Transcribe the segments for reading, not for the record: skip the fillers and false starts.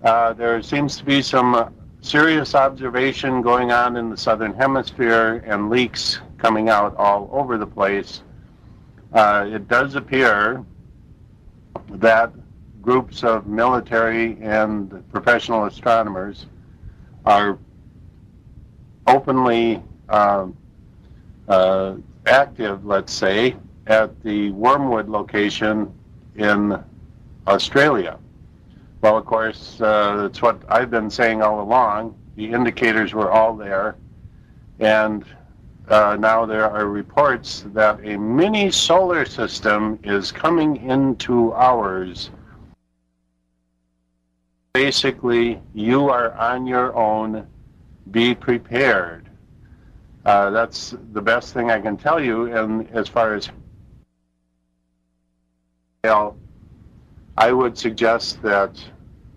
There seems to be some serious observation going on in the southern hemisphere and leaks coming out all over the place. It does appear that groups of military and professional astronomers are openly active, let's say, at the Wormwood location in Australia. Well, of course, it's what I've been saying all along. The indicators were all there, and now there are reports that a mini solar system is coming into ours. Basically, you are on your own. Be prepared. That's the best thing I can tell you. And as far as I would suggest that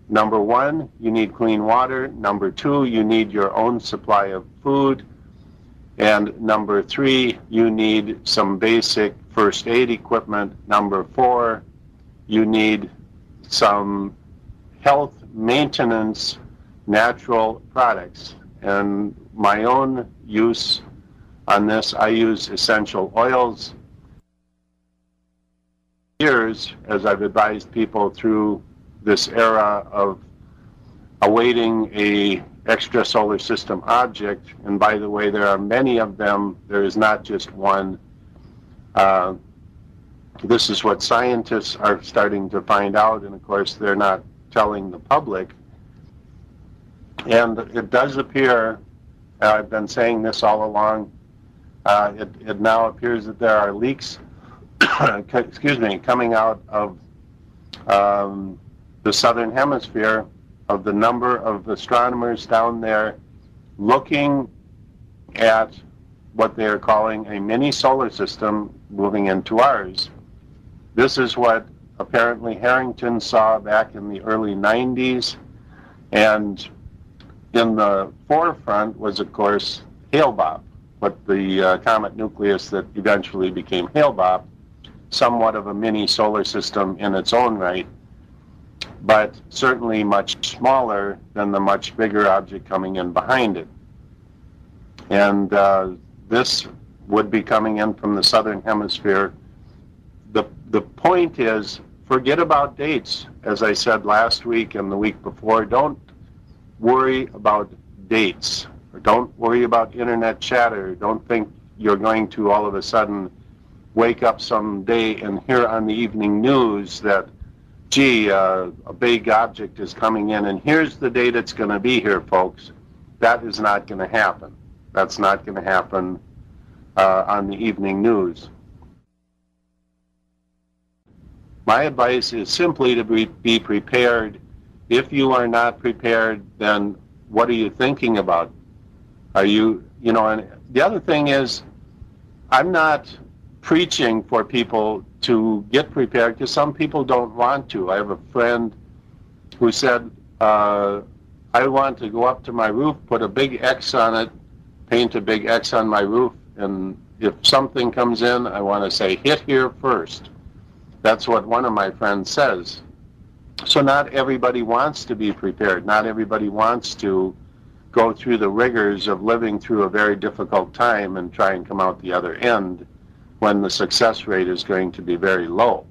number one, you need clean water. Number two, you need your own supply of food. And number three, you need some basic first aid equipment. Number four, you need some health maintenance natural products. And my own use on this, I use essential oils. Years, as I've advised people through this era of awaiting a extra solar system object, and by the way, there are many of them. There is not just one. This is what scientists are starting to find out, and of course, they're not telling the public. And it does appear, I've been saying this all along, it now appears that there are leaks excuse me, coming out of the southern hemisphere of the number of astronomers down there looking at what they are calling a mini solar system moving into ours. This is what apparently Harrington saw back in the early 90s, and in the forefront was, of course, Hale-Bopp, but the comet nucleus that eventually became Hale-Bopp, somewhat of a mini solar system in its own right, but certainly much smaller than the much bigger object coming in behind it. And this would be coming in from the southern hemisphere. The point is, forget about dates. As I said last week and the week before, don't worry about dates, or don't worry about internet chatter. Don't think you're going to all of a sudden wake up someday and hear on the evening news that, gee, a big object is coming in, and here's the date it's going to be here, folks. That is not going to happen. That's not going to happen on the evening news. My advice is simply to be prepared. If you are not prepared, then what are you thinking about? Are you, and the other thing is, I'm not preaching for people to get prepared, because some people don't want to. I have a friend who said, I want to go up to my roof, put a big X on it, paint a big X on my roof, and if something comes in, I want to say, hit here first. That's what one of my friends says. So not everybody wants to be prepared. Not everybody wants to go through the rigors of living through a very difficult time and try and come out the other end when the success rate is going to be very low.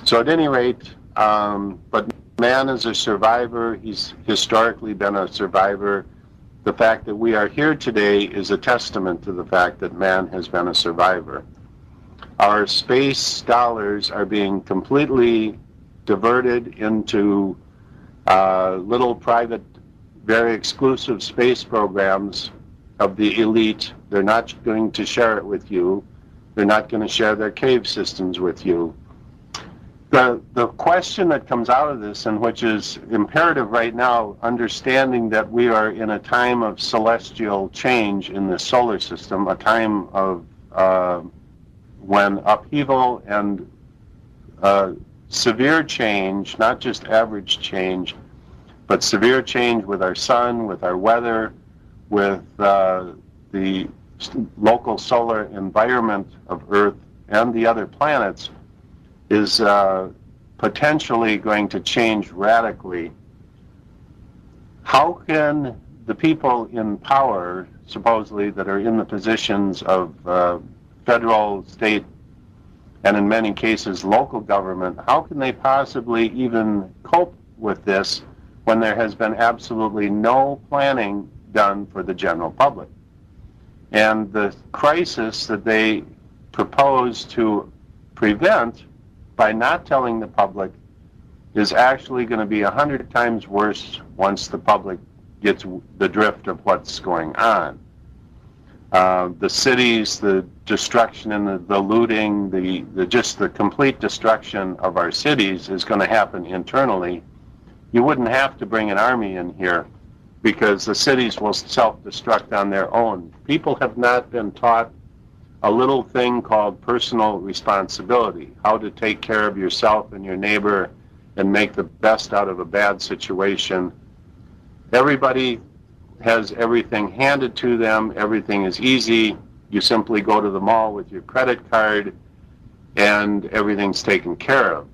So at any rate, but man is a survivor. He's historically been a survivor. The fact that we are here today is a testament to the fact that man has been a survivor. Our space dollars are being completely diverted into little private, very exclusive space programs of the elite. They're not going to share it with you. They're not going to share their cave systems with you. The question that comes out of this, and which is imperative right now, understanding that we are in a time of celestial change in the solar system, a time of when upheaval and severe change, not just average change, but severe change with our sun, with our weather, with the local solar environment of Earth and the other planets, is potentially going to change radically how can the people in power, supposedly, that are in the positions of federal, state, and in many cases local government, how can they possibly even cope with this when there has been absolutely no planning done for the general public? And the crisis that they propose to prevent by not telling the public is actually going to be 100 times worse once the public gets the drift of what's going on. The cities, the destruction and the looting, just the complete destruction of our cities is going to happen internally. You wouldn't have to bring an army in here because the cities will self-destruct on their own. People have not been taught a little thing called personal responsibility, how to take care of yourself and your neighbor and make the best out of a bad situation. Everybody has everything handed to them. Everything is easy. You simply go to the mall with your credit card and everything's taken care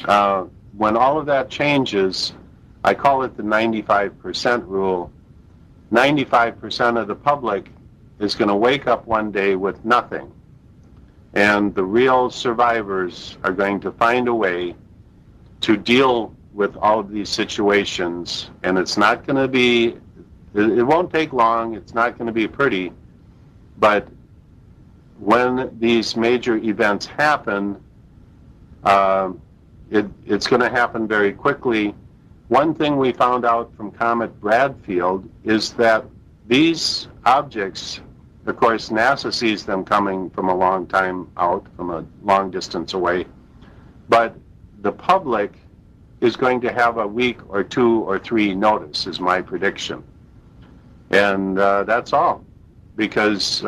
of. When all of that changes, I call it the 95% rule. 95% of the public is going to wake up one day with nothing. And the real survivors are going to find a way to deal with all of these situations. And it's not going to be, it won't take long, it's not going to be pretty, but when these major events happen, it's going to happen very quickly. One thing we found out from Comet Bradfield is that these objects, of course, NASA sees them coming from a long time out, from a long distance away, but the public is going to have a week or 2 or 3 notice, is my prediction. And that's all, because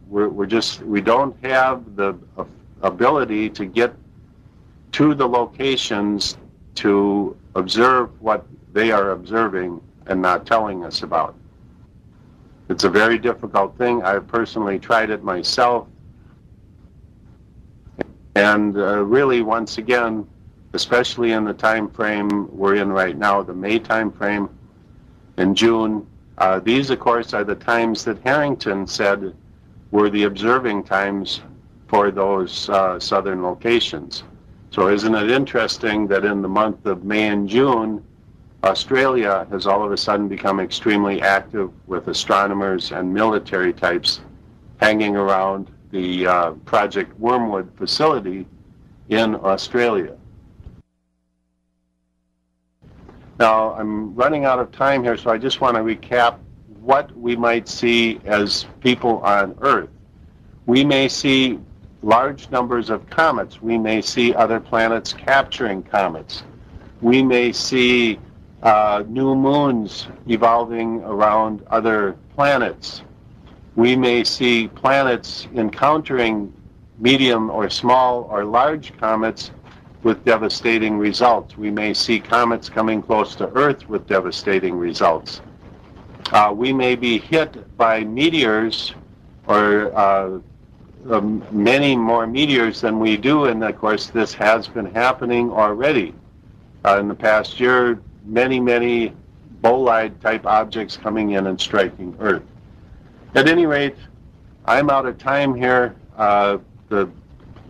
we don't have the ability to get to the locations to observe what they are observing and not telling us about. It's a very difficult thing. I've personally tried it myself. And really, once again, especially in the time frame we're in right now, the May time frame, in June, these, of course, are the times that Harrington said were the observing times for those southern locations. So isn't it interesting that in the month of May and June, Australia has all of a sudden become extremely active with astronomers and military types hanging around the Project Wormwood facility in Australia. Now, I'm running out of time here, so I just want to recap what we might see as people on Earth. We may see large numbers of comets. We may see other planets capturing comets. We may see new moons evolving around other planets. We may see planets encountering medium or small or large comets with devastating results. We may see comets coming close to Earth with devastating results. We may be hit by meteors or many more meteors than we do, and of course this has been happening already. In the past year, many bolide type objects coming in and striking Earth. At any rate, I'm out of time here. The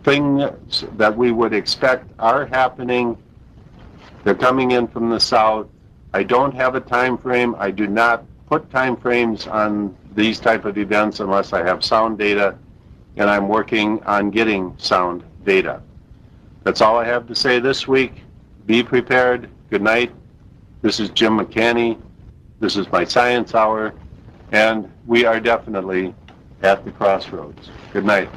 things that we would expect are happening. They're coming in from the south. I don't have a time frame. I do not put time frames on these type of events unless I have sound data, and I'm working on getting sound data. That's all I have to say this week. Be prepared. Good night. This is Jim McCanney. This is my Science Hour, and we are definitely at the crossroads. Good night.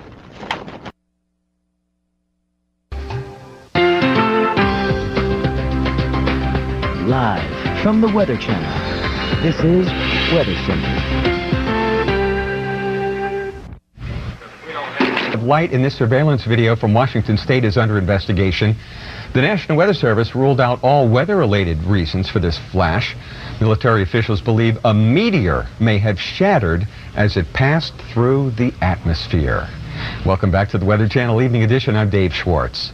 Live from the Weather Channel, this is Weather Center. Light in this surveillance video from Washington State is under investigation. The National Weather Service ruled out all weather-related reasons for this flash. Military officials believe a meteor may have shattered as it passed through the atmosphere. Welcome back to the Weather Channel Evening Edition. I'm Dave Schwartz.